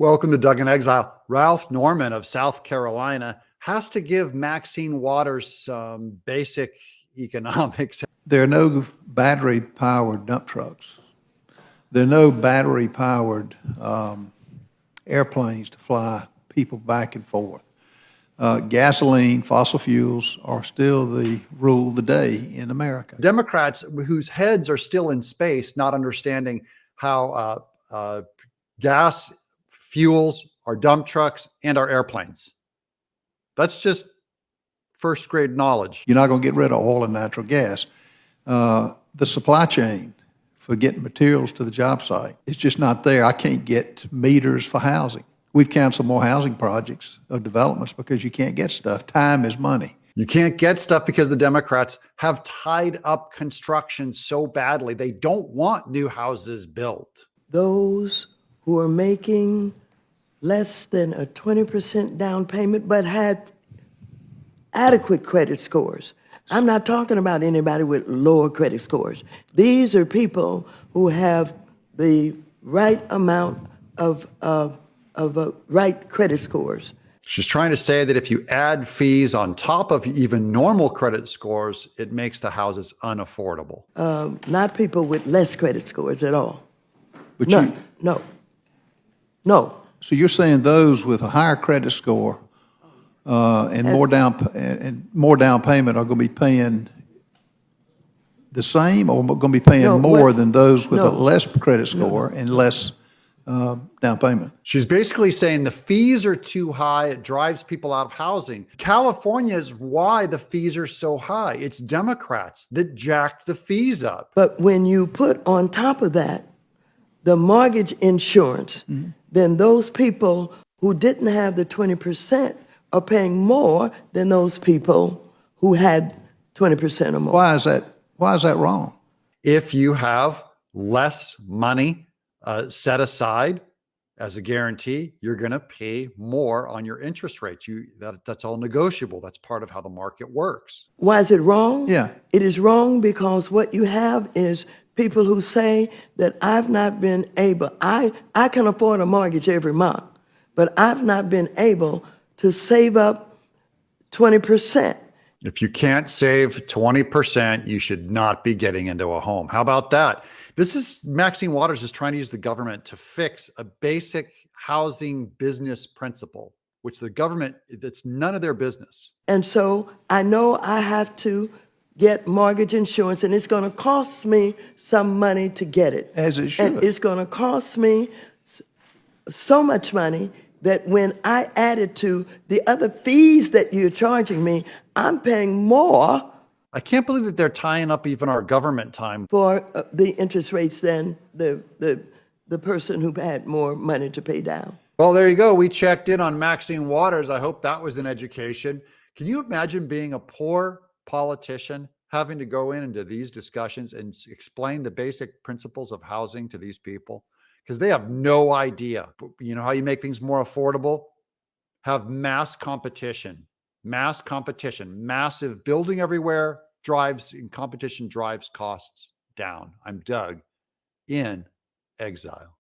Welcome to Doug in Exile. Ralph Norman of South Carolina has to give Maxine Waters some basic economics. There are no battery-powered dump trucks. There are no battery-powered airplanes to fly people back and forth. Gasoline, fossil fuels are still the rule of the day in America. Democrats whose heads are still in space, not understanding how gas fuels our dump trucks and our airplanes. That's just first grade knowledge. You're not going to get rid of oil and natural gas. The supply chain for getting materials to the job site is just not there. I can't get meters for housing. We've canceled more housing projects or developments because you can't get stuff. Time is money. You can't get stuff because the Democrats have tied up construction so badly. They don't want new houses built. Those who are making less than a 20% down payment but had adequate credit scores. I'm not talking about anybody with lower credit scores. These are people who have the right amount of right credit scores. She's trying to say that if you add fees on top of even normal credit scores, it makes the houses unaffordable. Not people with less credit scores at all. But No. So you're saying those with a higher credit score and more down payment are going to be paying the same, or going to be paying more than those with a less credit score and less down payment? She's basically saying the fees are too high. It drives people out of housing. California is why the fees are so high. It's Democrats that jacked the fees up. But when you put on top of that the mortgage insurance, then those people who didn't have the 20% are paying more than those people who had 20% or more. Why is that wrong? If you have less money set aside as a guarantee, you're going to pay more on your interest rates. That's all negotiable. That's part of how the market works. Why is it wrong? Yeah. It is wrong because what you have is people who say that I've not been able, I can afford a mortgage every month, but I've not been able to save up 20%. If you can't save 20%, you should not be getting into a home. How about that? This is Maxine Waters is trying to use the government to fix a basic housing business principle, which the government, it's none of their business. And so I know I have to get mortgage insurance, and it's going to cost me some money to get it. As it should. And it's going to cost me so much money that when I add it to the other fees that you're charging me, I'm paying more. I can't believe that they're tying up even our government time For the interest rates than the person who had more money to pay down. Well, there you go. We checked in on Maxine Waters. I hope that was an education. Can you imagine being a poor politician having to go into these discussions and explain the basic principles of housing to these people? Because they have no idea. You know how you make things more affordable? Have mass competition. Massive building everywhere competition drives costs down. I'm Doug in Exile.